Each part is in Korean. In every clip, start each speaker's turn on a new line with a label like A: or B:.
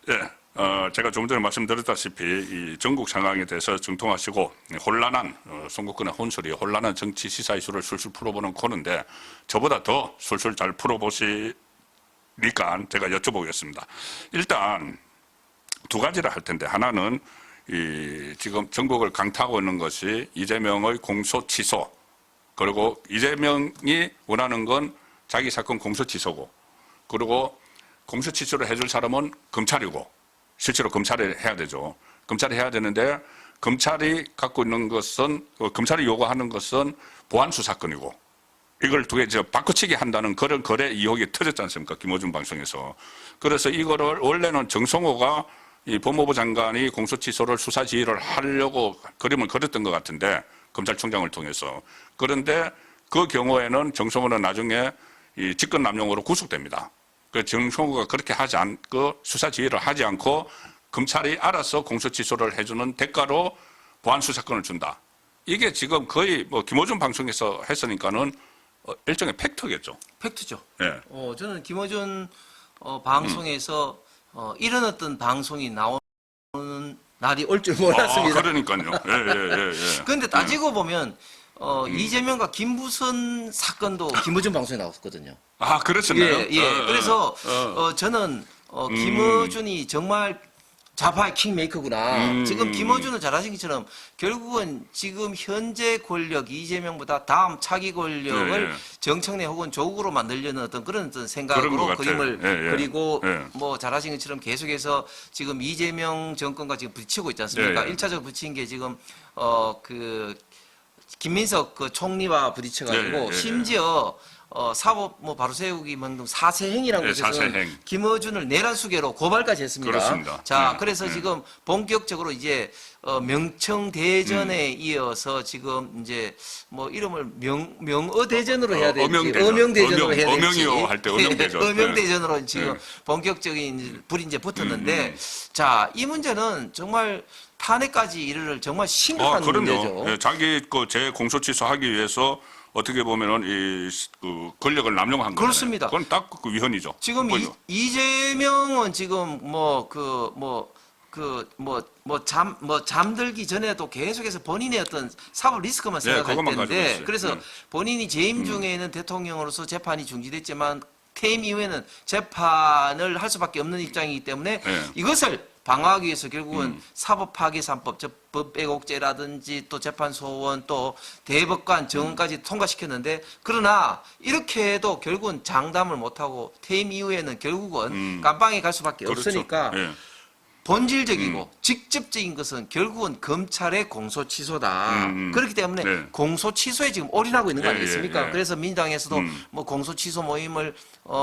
A: 예, 제가 조금 전에 말씀드렸다시피 이 전국 상황에 대해서 정통하시고 혼란한 선거권의 혼술이 혼란한 정치 시사 이슈를 술술 풀어보는 코너인데 저보다 더 술술 잘 풀어보시니까 제가 여쭤보겠습니다. 일단 두 가지를 할 텐데 하나는 지금 전국을 강타하고 있는 것이 이재명의 공소 취소, 그리고 이재명이 원하는 건 자기 사건 공소 취소고, 그리고 공소 취소를 해줄 사람은 검찰이고, 실제로 검찰이 해야 되죠. 검찰이 해야 되는데 검찰이 갖고 있는 것은, 검찰이 요구하는 것은 보안 수사권이고, 이걸 두 개 바꿔치기 한다는 그런 거래 의혹이 터졌지 않습니까? 김어준 방송에서. 그래서 이거를 원래는 정성호가 이 법무부 장관이 공소 취소를 수사 지휘를 하려고 그림을 그렸던 것 같은데, 검찰총장을 통해서. 그런데 그 경우에는 정성호는 나중에 이 직권남용으로 구속됩니다. 그 정성호가 그렇게 하지 않고 수사 지휘를 하지 않고 검찰이 알아서 공소 취소를 해주는 대가로 보안 수사권을 준다. 이게 지금 거의 뭐 김어준 방송에서 했으니까는 일종의 팩트겠죠.
B: 팩트죠.
A: 예.
B: 저는 김어준 방송에서 이런 어떤 방송이 나오는 날이 올 줄 몰랐습니다.
A: 그러니까요. 예.
B: 그런데 따지고 보면 이재명과 김부선 사건도 김어준 방송에 나왔거든요.
A: 아, 그렇잖아요.
B: 예. 그래서 저는 김어준이 정말 좌파의 킹메이커구나. 지금 김어준은 잘 아신 것처럼 결국은 지금 현재 권력 이재명보다 다음 차기 권력을 정청래 혹은 조국으로 만들려는 어떤 그런 어떤 생각으로 그림을 그리고 뭐 잘 아신 것처럼 계속해서 지금 이재명 정권과 지금 부딪히고 있지 않습니까? 1차적으로 부딪힌 게 지금 김민석 그 총리와 부딪혀가지고 심지어 사법 뭐 바로 세우기 만큼 사세행이라는 것에서는
A: 사세행.
B: 김어준을 내란 수개로 고발까지 했습니다.
A: 그렇습니다.
B: 자, 그래서 지금 본격적으로 이제 명청 대전에 이어서 지금 이제 뭐 이름을 명어 대전으로 해야 될지 어명 대전으로 해야 될지
A: 어명이요 할 때 어명 대전.
B: 어명 대전으로 지금 본격적인 불이 이제 붙었는데 자, 이 문제는 정말 탄핵까지 이르를 정말 심각한 문제죠.
A: 예, 자기 제 공소 취소하기 위해서 어떻게 보면은 권력을 남용한 거예요.
B: 그렇습니다.
A: 그건 딱 그 위헌이죠.
B: 지금 이재명은 지금 잠들기 전에도 계속해서 본인의 어떤 사법 리스크만 생각할 텐데, 그래서 본인이 재임 중에는 대통령으로서 재판이 중지됐지만 퇴임 이후에는 재판을 할 수밖에 없는 입장이기 때문에 이것을 방어하기 위해서 결국은 사법 파기 3법, 즉 법배곡죄라든지 또 재판 소원 또 대법관 정원까지 통과시켰는데, 그러나 이렇게 해도 결국은 장담을 못하고 퇴임 이후에는 결국은 깜빵에 갈 수밖에 없으니까 본질적이고 직접적인 것은 결국은 검찰의 공소 취소다. 그렇기 때문에 공소 취소에 지금 올인하고 있는 거 아니겠습니까? 그래서 민주당에서도 뭐 공소 취소 모임을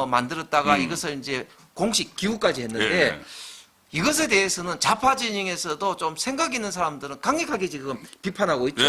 B: 만들었다가 이것을 이제 공식 기구까지 했는데 이것에 대해서는 좌파 진영에서도 좀 생각 있는 사람들은 강력하게 지금 비판하고 있죠.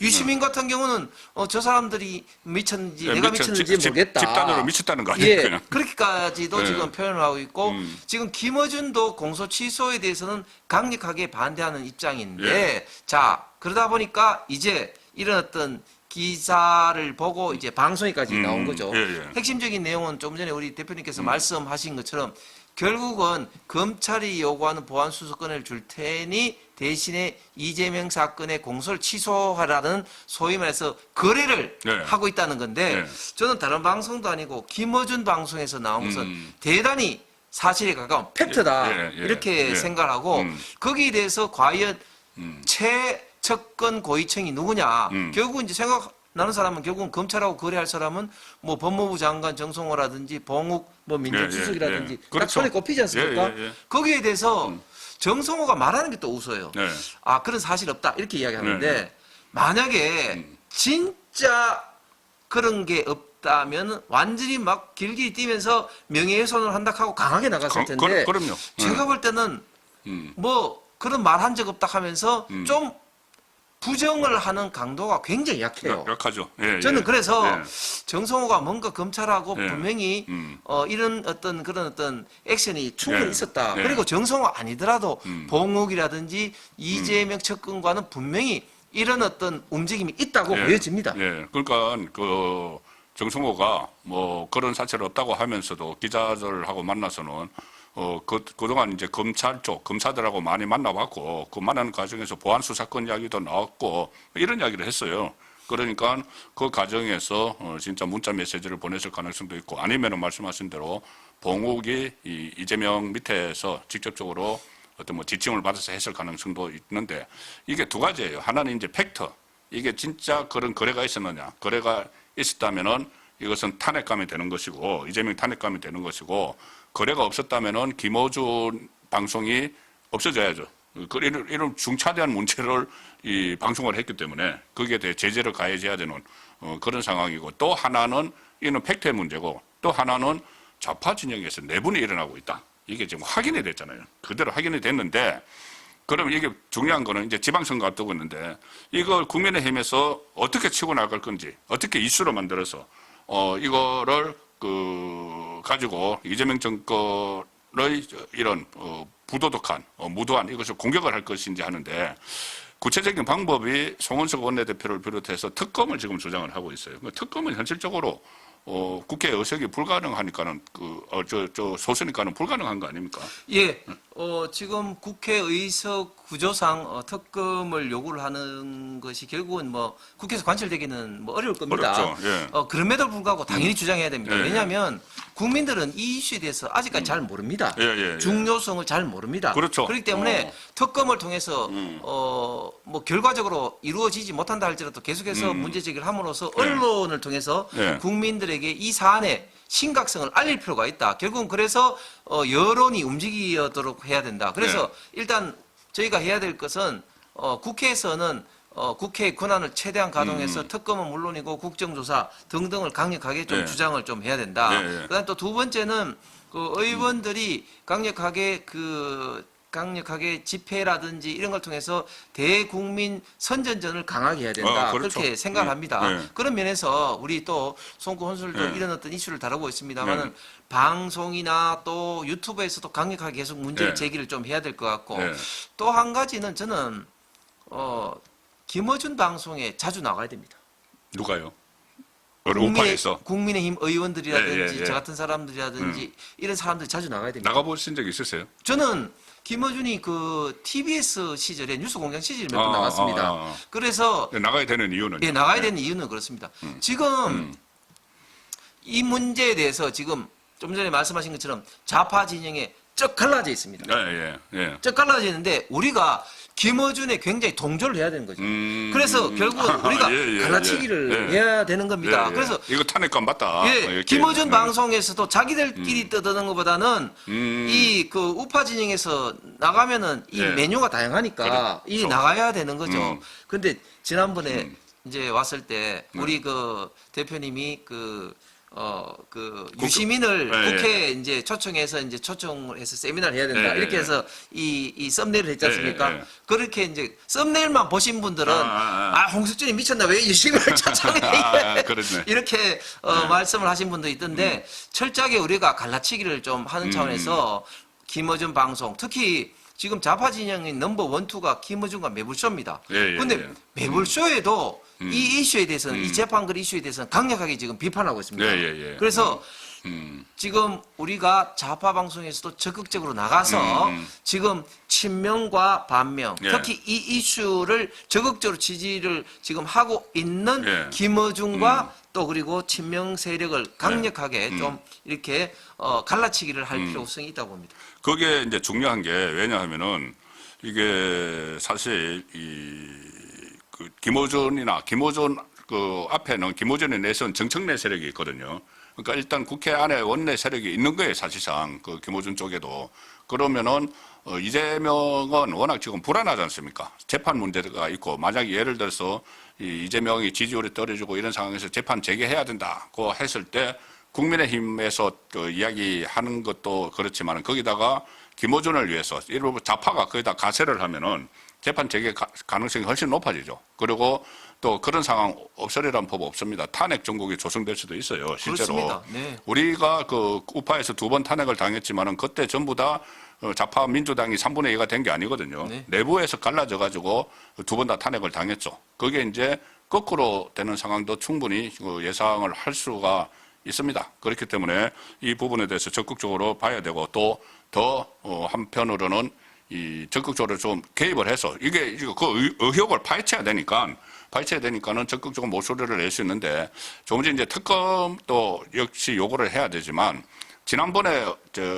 B: 유시민 같은 경우는 저 사람들이 미쳤는지 내가 미쳤는지 모르겠다.
A: 집단으로 미쳤다는 거 아니에요?
B: 그렇게까지도 지금 표현을 하고 있고 지금 김어준도 공소 취소에 대해서는 강력하게 반대하는 입장인데 자, 그러다 보니까 이제 이런 어떤 기사를 보고 이제 방송에까지 나온 거죠. 핵심적인 내용은 조금 전에 우리 대표님께서 말씀하신 것처럼 결국은 검찰이 요구하는 보안 수사권을 줄 테니 대신에 이재명 사건의 공소를 취소하라는 소위 말해서 거래를 하고 있다는 건데 저는 다른 방송도 아니고 김어준 방송에서 나온 것은 대단히 사실에 가까운 팩트다 이렇게 생각하고 거기에 대해서 과연 최측근 고위층이 누구냐 결국은 이제 나는 사람은 결국은 검찰하고 거래할 사람은 뭐 법무부 장관 정성호라든지 봉욱 뭐 민정수석이라든지 딱 손에 꼽히지 않습니까? 거기에 대해서 정성호가 말하는 게 또 웃어요. 아, 그런 사실 없다 이렇게 이야기하는데 만약에 진짜 그런 게 없다면 완전히 막 길길이 뛰면서 명예훼손을 한다 하고 강하게 나갔을 텐데
A: 그럼요.
B: 제가 볼 때는 뭐 그런 말 한 적 없다 하면서 좀 부정을 하는 강도가 굉장히 약해요.
A: 약하죠.
B: 저는 그래서 정성호가 뭔가 검찰하고 분명히 이런 그런 어떤 액션이 충분히 있었다. 그리고 정성호 아니더라도 봉욱이라든지 이재명 측근과는 분명히 이런 어떤 움직임이 있다고 보여집니다.
A: 그러니까 정성호가 뭐 그런 사실은 없다고 하면서도 기자들하고 만나서는 그동안 이제 검찰 쪽, 검사들하고 많이 만나봤고, 그 만나는 과정에서 보안 수사권 이야기도 나왔고, 이런 이야기를 했어요. 그러니까 그 과정에서 진짜 문자 메시지를 보냈을 가능성도 있고, 아니면은 말씀하신 대로 봉욱이 이재명 밑에서 직접적으로 어떤 뭐 지침을 받아서 했을 가능성도 있는데, 이게 두 가지예요. 하나는 이제 팩터. 이게 진짜 그런 거래가 있었느냐. 거래가 있었다면은 이것은 탄핵감이 되는 것이고, 이재명 탄핵감이 되는 것이고, 거래가 없었다면은 김어준 방송이 없어져야죠. 이런 중차대한 문제를 이 방송을 했기 때문에 거기에 대해 제재를 가해져야 되는 그런 상황이고, 또 하나는 이는 팩트의 문제고, 또 하나는 좌파 진영에서 내분이 일어나고 있다. 이게 지금 확인이 됐잖아요. 그대로 확인이 됐는데, 그러면 이게 중요한 거는 이제 지방선거 앞두고 있는데, 이걸 국민의힘에서 어떻게 치고 나갈 건지, 어떻게 이슈로 만들어서 이거를 가지고 이재명 정권의 이런 부도덕한 무도한 이것을 공격을 할 것인지 하는데, 구체적인 방법이 송원석 원내대표를 비롯해서 특검을 지금 주장을 하고 있어요. 특검은 현실적으로 국회 의석이 불가능하니까는 소수니까는 불가능한 거 아닙니까?
B: 예, 지금 국회 의석 구조상 특검을 요구를 하는 것이 결국은 뭐 국회에서 관철되기는 뭐 어려울 겁니다.
A: 어렵죠. 예.
B: 그럼에도 불구하고 당연히 주장해야 됩니다.
A: 예,
B: 왜냐하면 국민들은 이 이슈에 대해서 아직까지 잘 모릅니다.
A: 예.
B: 중요성을 잘 모릅니다.
A: 그렇죠.
B: 그렇기 때문에 특검을 통해서 뭐 결과적으로 이루어지지 못한다 할지라도 계속해서 문제 제기를 함으로써 언론을 통해서
A: 예.
B: 국민들에게 이 사안의 심각성을 알릴 필요가 있다. 결국은 그래서 여론이 움직이도록 해야 된다. 그래서 일단 저희가 해야 될 것은 국회에서는 국회의 권한을 최대한 가동해서 특검은 물론이고 국정조사 등등을 강력하게 좀
A: 네.
B: 주장을 좀 해야 된다.
A: 네.
B: 그다음 또 두 번째는 그 의원들이 강력하게 집회라든지 이런 걸 통해서 대국민 선전전을 강하게 해야 된다.
A: 그렇죠.
B: 그렇게 생각을 합니다.
A: 네.
B: 그런 면에서 우리 또 송구 혼술도
A: 네.
B: 이런 어떤 이슈를 다루고 있습니다만은
A: 네.
B: 방송이나 또 유튜브에서도 강력하게 계속 문제를
A: 네.
B: 제기를 좀 해야 될 것 같고
A: 네.
B: 또 한 가지는 저는 김어준 방송에 자주 나가야 됩니다.
A: 누가요? 우파에서
B: 국민의힘 의원들이라든지
A: 예.
B: 저 같은 사람들이라든지 이런 사람들이 자주 나가야 됩니다.
A: 나가보신 적 있으세요?
B: 저는 김어준이 그 TBS 시절에 뉴스공장 시절에 몇 번 나갔습니다. 그래서
A: 나가야 되는 이유는?
B: 예, 나가야 되는 이유는 그렇습니다. 지금 이 문제에 대해서 지금 좀 전에 말씀하신 것처럼 좌파 진영에 쩍 갈라져 있습니다.
A: 예.
B: 쩍 갈라져 있는데 우리가 김어준에 굉장히 동조를 해야 되는 거죠. 그래서 결국은 우리가 갈라치기를 해야 되는 겁니다. 그래서
A: 이거 탄핵감 맞다.
B: 김어준 방송에서도 자기들끼리 떠드는 것보다는 이 그 우파 진영에서 나가면은 이 메뉴가 다양하니까 이 나가야 되는 거죠. 근데 지난번에 이제 왔을 때 우리 그 대표님이 유시민을 국회에 이제 초청해서 초청을 해서 세미나를 해야 된다. 이렇게 해서 이 썸네일을 했지 않습니까? 그렇게 이제 썸네일만 보신 분들은 홍석준이 미쳤나 왜 유시민을 초청해? 이렇게 말씀을 하신 분도 있던데 철저하게 우리가 갈라치기를 좀 하는 차원에서 김어준 방송 특히 지금 좌파 진영의 넘버 1, 2가 김어준과 매불쇼입니다. 근데 매불쇼에도 이 이슈에 대해서는 이 재판글 이슈에 대해서는 강력하게 지금 비판하고 있습니다. 그래서 지금 우리가 좌파 방송에서도 적극적으로 나가서 지금 친명과 반명 특히 이 이슈를 적극적으로 지지를 지금 하고 있는 김어준과 또 그리고 친명 세력을 강력하게 좀 이렇게 갈라치기를 할 필요성이 있다고 봅니다.
A: 그게 이제 중요한 게 왜냐하면은 이게 사실 김어준 그 앞에는 김어준이 내세운 정청래 세력이 있거든요. 그러니까 일단 국회 안에 원내 세력이 있는 거예요, 사실상. 그 김어준 쪽에도. 그러면은 이재명은 워낙 지금 불안하지 않습니까? 재판 문제가 있고, 만약에 예를 들어서 이재명이 지지율이 떨어지고 이런 상황에서 재판 재개해야 된다고 했을 때 국민의힘에서 이야기하는 것도 그렇지만 거기다가 김어준을 위해서 일부 좌파가 거기다 가세를 하면은 재판 재개 가능성이 훨씬 높아지죠. 그리고 또 그런 상황 없으리란 법 없습니다. 탄핵 정국이 조성될 수도 있어요. 실제로.
B: 그렇습니다. 네.
A: 우리가 그 우파에서 2번 탄핵을 당했지만은 그때 전부 다 좌파 민주당이 3분의 2가 된 게 아니거든요.
B: 네.
A: 내부에서 갈라져 가지고 2번 다 탄핵을 당했죠. 그게 이제 거꾸로 되는 상황도 충분히 예상을 할 수가 있습니다. 그렇기 때문에 이 부분에 대해서 적극적으로 봐야 되고 또 더 한편으로는 이 적극적으로 좀 개입을 해서 이게 그 의혹을 파헤쳐야 되니까는 적극적으로 목소리를 낼 수 있는데 조금 전에 이제 특검도 역시 요구를 해야 되지만 지난번에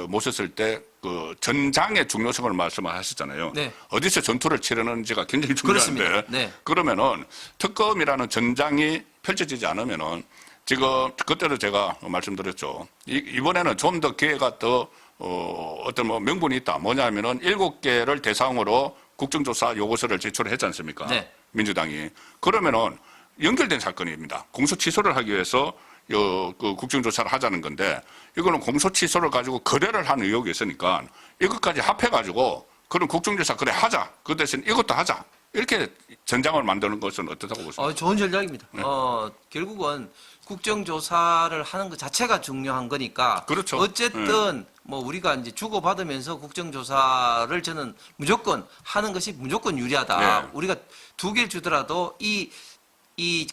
A: 모셨을 때 그 전장의 중요성을 말씀하셨잖아요.
B: 네.
A: 어디서 전투를 치르는지가 굉장히 중요한데
B: 그렇습니다. 네.
A: 그러면은 특검이라는 전장이 펼쳐지지 않으면은 지금 그때도 제가 말씀드렸죠. 이번에는 좀 더 기회가 더 어떤 뭐 명분이 있다. 뭐냐면은 7개를 대상으로 국정조사 요구서를 제출했지 않습니까?
B: 네.
A: 민주당이. 그러면은 연결된 사건입니다. 공소 취소를 하기 위해서 그 국정조사를 하자는 건데 이거는 공소 취소를 가지고 거래를 한 의혹이 있으니까 이것까지 합해가지고 그럼 국정조사 그래 하자. 그 대신 이것도 하자. 이렇게 전장을 만드는 것은 어떻다고 보십니까?
B: 좋은 전략입니다.
A: 네.
B: 결국은 국정조사를 하는 것 자체가 중요한 거니까.
A: 그렇죠.
B: 어쨌든 뭐 우리가 이제 주고받으면서 국정조사를 저는 무조건 하는 것이 무조건 유리하다.
A: 네.
B: 우리가 2개를 주더라도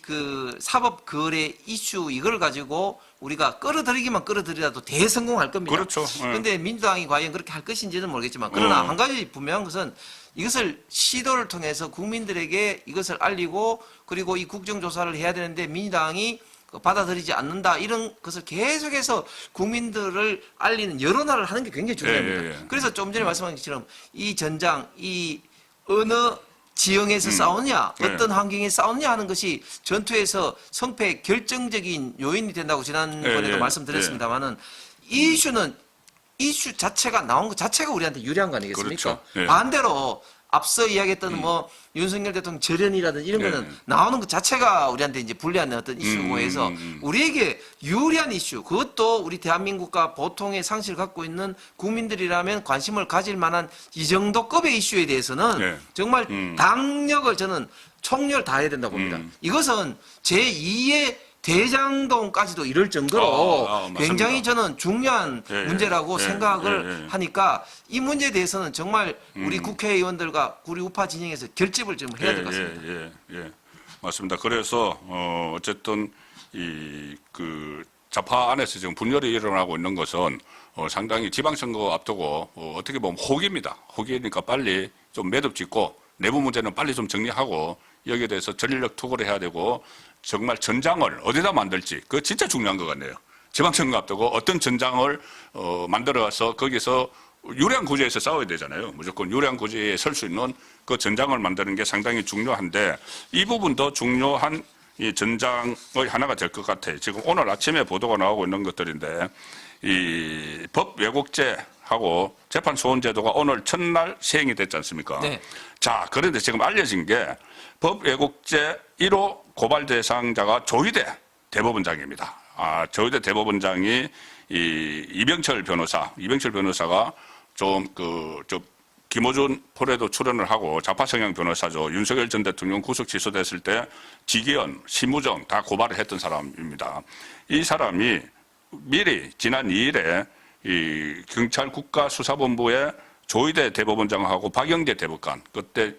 B: 그 사법 거래 이슈 이걸 가지고 우리가 끌어들이기만 끌어들이라도 대성공할 겁니다.
A: 그렇죠.
B: 그런데 민주당이 과연 그렇게 할 것인지는 모르겠지만 그러나 한 가지 분명한 것은 이것을 시도를 통해서 국민들에게 이것을 알리고 그리고 이 국정조사를 해야 되는데 민주당이 받아들이지 않는다 이런 것을 계속해서 국민들을 알리는 여론화를 하는 게 굉장히 중요합니다.
A: 예.
B: 그래서 좀 전에 말씀하신 것처럼 이 전장 이 어느 지형에서 싸우느냐 어떤 환경에 싸우느냐 하는 것이 전투에서 성패의 결정적인 요인이 된다고 지난번에도 말씀드렸습니다만은 이 이슈 자체가 나온 것 자체가 우리한테 유리한 거 아니겠습니까?
A: 그렇죠.
B: 반대로 앞서 이야기했던 뭐 윤석열 대통령 절연이라든지 이런 거는 나오는 것 자체가 우리한테 이제 불리한 어떤 이슈고 해서 우리에게 유리한 이슈 그것도 우리 대한민국과 보통의 상식을 갖고 있는 국민들이라면 관심을 가질 만한 이 정도 급의 이슈에 대해서는 정말 당력을 저는 총력을 다해야 된다고 봅니다. 이것은 제2의 대장동까지도 이럴 정도로 굉장히 저는 중요한 문제라고 생각을 하니까 이 문제에 대해서는 정말 우리 국회의원들과 우리 우파 진영에서 결집을 좀 해야 될 것 같습니다.
A: 맞습니다. 그래서 어쨌든 그 좌파 안에서 지금 분열이 일어나고 있는 것은 상당히 지방선거 앞두고 어떻게 보면 호기입니다. 호기니까 빨리 좀 매듭 짓고 내부 문제는 빨리 좀 정리하고 여기에 대해서 전력 투구를 해야 되고 정말 전장을 어디다 만들지 그거 진짜 중요한 것 같네요. 지방선거 앞두고 어떤 전장을 만들어서 거기서 유리한 구제에서 싸워야 되잖아요. 무조건 유리한 구제에 설 수 있는 그 전장을 만드는 게 상당히 중요한데 이 부분도 중요한 이 전장의 하나가 될 것 같아요. 지금 오늘 아침에 보도가 나오고 있는 것들인데 이 법 왜곡죄하고 재판 소원 제도가 오늘 첫날 시행이 됐지 않습니까?
B: 네.
A: 자, 그런데 지금 알려진 게 법 왜곡죄 1호 고발 대상자가 조희대 대법원장입니다. 조희대 대법원장이 이병철 변호사가 좀 김어준 폴에도 출연을 하고 좌파 성향 변호사죠. 윤석열 전 대통령 구속 취소됐을 때 지기현, 심우정 다 고발을 했던 사람입니다. 이 사람이 미리 지난 2일에 이 경찰 국가수사본부의 조희대 대법원장하고 박영재 대법관 그때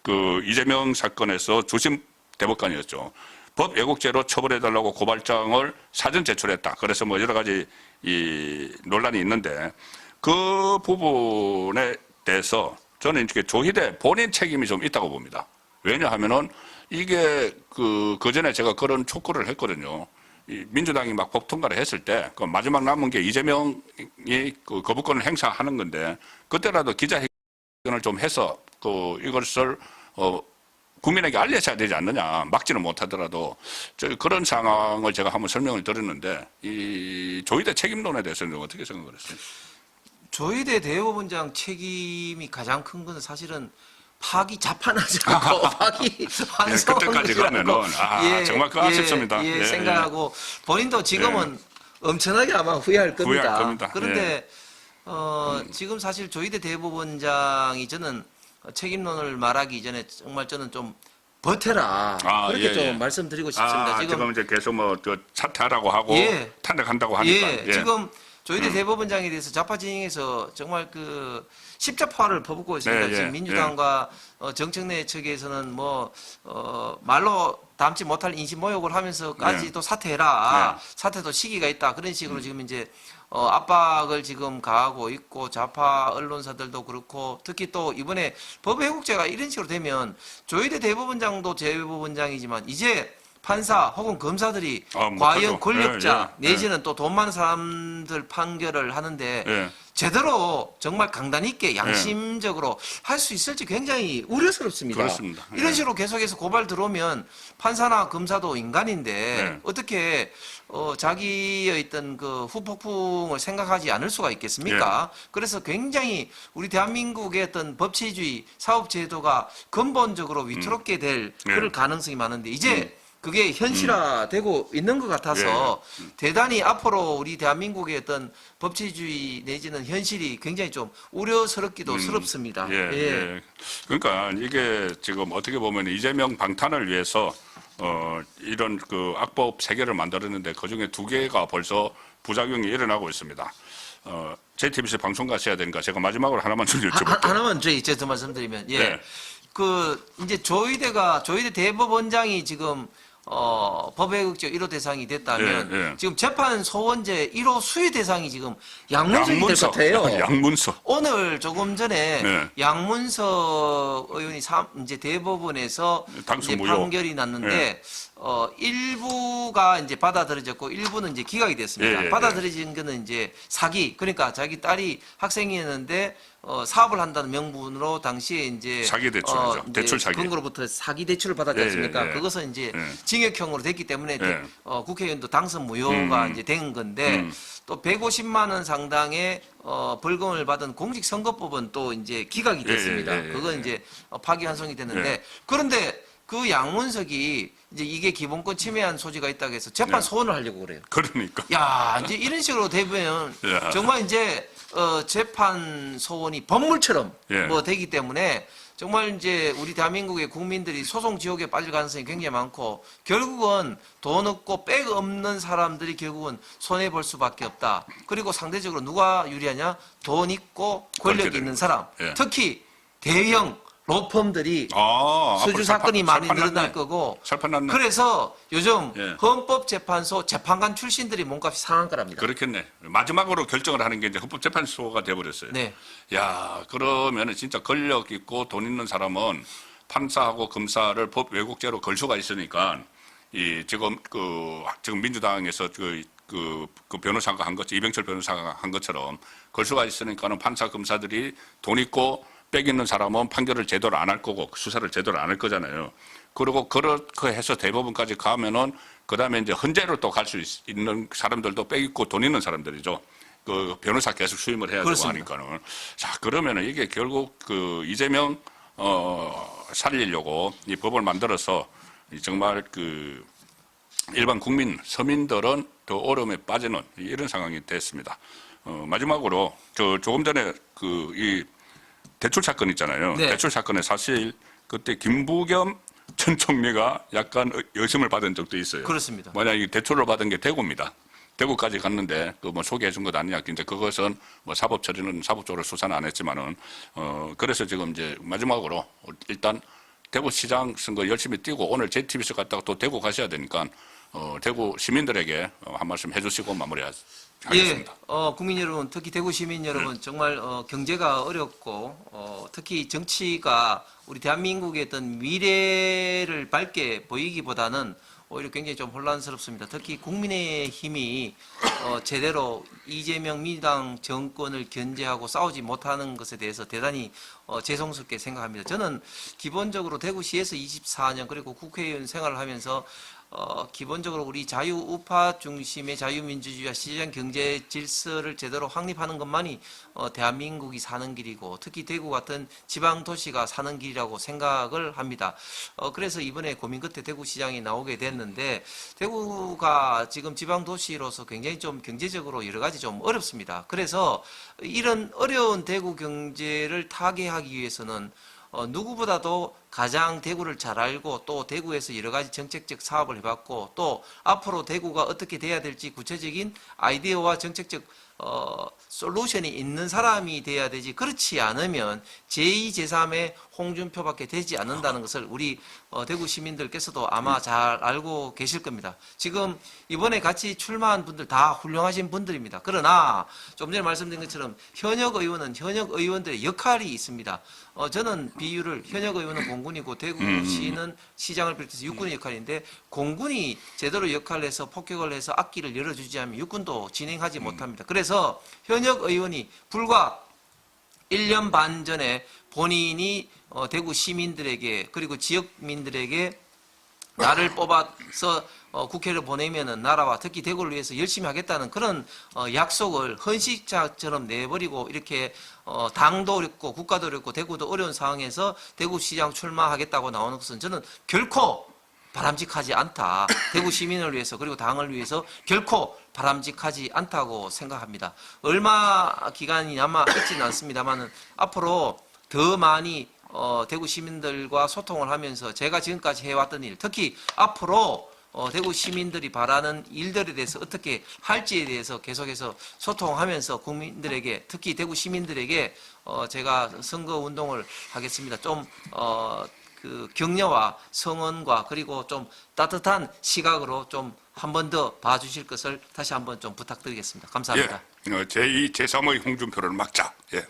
A: 그 이재명 사건에서 주심 대법관이었죠. 법 왜곡죄로 처벌해달라고 고발장을 사전 제출했다. 그래서 뭐 여러 가지 이 논란이 있는데 그 부분에 대해서 저는 이렇게 조희대 본인 책임이 좀 있다고 봅니다. 왜냐하면은 이게 그 전에 제가 그런 촉구를 했거든요. 이 민주당이 막 법 통과를 했을 때 그 마지막 남은 게 이재명이 그 거부권을 행사하는 건데 그때라도 기자회견을 좀 해서 이것을 국민에게 알려져야 되지 않느냐. 막지는 못하더라도 그런 상황을 제가 한번 설명을 드렸는데 이 조희대 책임론에 대해서는 어떻게 생각을 했어요?
B: 조희대 대법원장 책임이 가장 큰 것은 사실은 파기 자판하지 않고 파기 완성한
A: 그때까지 가면은 정말 그 아쉽습니다.
B: 생각하고 본인도 지금은 엄청나게 아마 후회할 겁니다. 그런데 지금 사실 조희대 대법원장이 저는 책임론을 말하기 이전에 정말 저는 좀 버텨라 그렇게 좀 말씀드리고 싶습니다.
A: 지금 이제 계속 뭐 사퇴하라고 하고 탄핵한다고 하니까
B: 지금 조희대 대법원장에 대해서 좌파 진영에서 정말 그 십자파를 퍼붓고 있습니다.
A: 네, 예,
B: 지금 민주당과 정청래 측에서는 말로 담지 못할 인신 모욕을 하면서까지
A: 네.
B: 또 사퇴해라.
A: 네.
B: 사퇴도 시기가 있다. 그런 식으로 지금 이제 압박을 지금 가하고 있고 좌파 언론사들도 그렇고 특히 또 이번에 법외국제가 이런 식으로 되면 조희대 대법원장도 대법원장이지만 이제 판사 혹은 검사들이 과연
A: 못하죠.
B: 권력자
A: 예, 예,
B: 내지는 또 돈 많은 사람들 판결을 하는데
A: 예.
B: 제대로 정말 강단 있게 양심적으로 할 수 있을지 굉장히 우려스럽습니다.
A: 그렇습니다.
B: 이런
A: 예.
B: 식으로 계속해서 고발 들어오면 판사나 검사도 인간인데
A: 네.
B: 어떻게 자기의 있던 그 후폭풍을 생각하지 않을 수가 있겠습니까? 그래서 굉장히 우리 대한민국의 어떤 법치주의 사업제도가 근본적으로 위태롭게 될 그럴 가능성이 많은데 이제 그게 현실화되고 있는 것 같아서 대단히 앞으로 우리 대한민국의 어떤 법치주의 내지는 현실이 굉장히 좀 우려스럽기도 스럽습니다.
A: 예, 예. 그러니까 이게 지금 어떻게 보면 이재명 방탄을 위해서 이런 그 악법 3개를 만들었는데 그중에 2개가 벌써 부작용이 일어나고 있습니다. JTBC 방송 가셔야 되니까 제가 마지막으로 하나만 좀 여쭤볼게요.
B: 하나만 제가 말씀드리면
A: 네.
B: 이제 조희대 대법원장이 지금 법외국제 1호 대상이 됐다면
A: 예, 예.
B: 지금 재판 소원제 1호 수위 대상이 지금 양문석이 될 것 같아요.
A: 양문서.
B: 오늘 조금 전에
A: 네.
B: 양문석 의원이 이제 대법원에서
A: 당수
B: 이제
A: 무효.
B: 판결이 났는데 일부가 이제 받아들여졌고 일부는 이제 기각이 됐습니다.
A: 예, 예,
B: 받아들여진 거는 이제 사기, 그러니까 자기 딸이 학생이었는데 사업을 한다는 명분으로 당시에 이제
A: 사기 대출이죠.
B: 이제
A: 대출 사기.
B: 금고로부터 사기 대출을 받았지
A: 예,
B: 않습니까?
A: 예, 예.
B: 그것은 이제
A: 예.
B: 징역형으로 됐기 때문에
A: 예.
B: 국회의원도 당선 무효가 이제 된 건데 또 150만 원 상당의 벌금을 받은 공직선거법은 또 이제 기각이 됐습니다.
A: 예, 예, 예,
B: 그건
A: 예.
B: 이제 파기환송이 됐는데
A: 예.
B: 그런데 그 양문석이 이제 이게 기본권 침해한 소지가 있다고 해서 재판
A: 예.
B: 소원을 하려고 그래요.
A: 그러니까.
B: 야, 이제 이런 식으로 되면
A: 야.
B: 정말 이제 재판 소원이 법물처럼
A: 예.
B: 되기 때문에 정말 이제 우리 대한민국의 국민들이 소송 지옥에 빠질 가능성이 굉장히 많고 결국은 돈 없고 백 없는 사람들이 결국은 손해 볼 수밖에 없다. 그리고 상대적으로 누가 유리하냐? 돈 있고 권력 있는 사람.
A: 예.
B: 특히 대형 로펌들이 수주 사건이 많이 늘어날 거고
A: 살판났네.
B: 그래서 요즘
A: 예.
B: 헌법재판소 재판관 출신들이 몸값이 상한 거랍니다.
A: 그렇겠네. 마지막으로 결정을 하는 게 이제 헌법재판소가 돼버렸어요.
B: 네.
A: 야, 그러면은 진짜 권력 있고 돈 있는 사람은 판사하고 검사를 법 왜곡죄로 걸 수가 있으니까 지금 민주당에서 그 변호사가 한 것, 이병철 변호사가 한 것처럼 걸 수가 있으니까는 판사 검사들이 돈 있고 빽 있는 사람은 판결을 제대로 안 할 거고 수사를 제대로 안 할 거잖아요. 그리고 그렇게 해서 대법원까지 가면은 그다음에 이제 헌재로 또 갈 수 있는 사람들도 빽 있고 돈 있는 사람들이죠. 그 변호사 계속 수임을 해야
B: 그렇습니다.
A: 되고 하니까는. 자, 그러면은 이게 결국 그 이재명 살리려고 이 법을 만들어서 정말 그 일반 국민 서민들은 더 어려움에 빠지는 이런 상황이 됐습니다. 마지막으로 조금 전에 이 대출 사건 있잖아요.
B: 네.
A: 대출 사건에 사실 그때 김부겸 전 총리가 약간 의심을 받은 적도 있어요.
B: 그렇습니다.
A: 만약 이 대출을 받은 게 대구입니다. 대구까지 갔는데 그 뭐 소개해 준 것 아니냐. 이제 그것은 뭐 사법 처리는 사법적으로 수사는 안 했지만은 그래서 지금 이제 마지막으로 일단 대구시장 선거 열심히 뛰고 오늘 JTBC 갔다가 또 대구 가셔야 되니까 대구 시민들에게 한 말씀 해주시고 마무리하겠습니다.
B: 국민 여러분, 특히 대구 시민 여러분, 정말 경제가 어렵고 특히 정치가 우리 대한민국의 어떤 미래를 밝게 보이기보다는 오히려 굉장히 좀 혼란스럽습니다. 특히 국민의힘이 제대로 이재명 민주당 정권을 견제하고 싸우지 못하는 것에 대해서 대단히 죄송스럽게 생각합니다. 저는 기본적으로 대구시에서 24년 그리고 국회의원 생활을 하면서 기본적으로 우리 자유우파 중심의 자유민주주의와 시장 경제 질서를 제대로 확립하는 것만이 대한민국이 사는 길이고 특히 대구 같은 지방 도시가 사는 길이라고 생각을 합니다. 그래서 이번에 고민 끝에 대구시장이 나오게 됐는데 대구가 지금 지방 도시로서 굉장히 좀 경제적으로 여러 가지 좀 어렵습니다. 그래서 이런 어려운 대구 경제를 타개하기 위해서는 누구보다도 가장 대구를 잘 알고 또 대구에서 여러 가지 정책적 사업을 해봤고 또 앞으로 대구가 어떻게 돼야 될지 구체적인 아이디어와 정책적 솔루션이 있는 사람이 돼야 되지 그렇지 않으면 제2, 제3의 홍준표밖에 되지 않는다는 것을 우리 대구 시민들께서도 아마 잘 알고 계실 겁니다. 지금 이번에 같이 출마한 분들 다 훌륭하신 분들입니다. 그러나 좀 전에 말씀드린 것처럼 현역 의원은 현역 의원들의 역할이 있습니다. 저는 비유를 현역 의원은 공군이고 대구시는 시장을 비롯해서 육군의 역할인데 공군이 제대로 역할을 해서 폭격을 해서 앞길을 열어주지 않으면 육군도 진행하지 못합니다. 그래서 현역 의원이 불과 1년 반 전에 본인이 대구 시민들에게 그리고 지역민들에게 나를 뽑아서 국회를 보내면은 나라와 특히 대구를 위해서 열심히 하겠다는 그런 약속을 헌신자처럼 내버리고 이렇게 당도 어렵고 국가도 어렵고 대구도 어려운 상황에서 대구시장 출마하겠다고 나오는 것은 저는 결코 바람직하지 않다. 대구 시민을 위해서 그리고 당을 위해서 결코 바람직하지 않다고 생각합니다. 얼마 기간이 남아 있지는 않습니다만 앞으로 더 많이 대구 시민들과 소통을 하면서 제가 지금까지 해왔던 일, 특히 앞으로 대구 시민들이 바라는 일들에 대해서 어떻게 할지에 대해서 계속해서 소통하면서 국민들에게 특히 대구 시민들에게 제가 선거 운동을 하겠습니다. 좀 그 격려와 성원과 그리고 좀 따뜻한 시각으로 좀 한 번 더 봐주실 것을 다시 한번 좀 부탁드리겠습니다. 감사합니다.
A: 예, 제2, 제3의 홍준표를 막자. 예.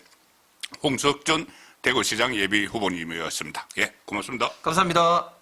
A: 홍석전 대구시장 예비 후보님이었습니다. 예, 고맙습니다.
B: 감사합니다.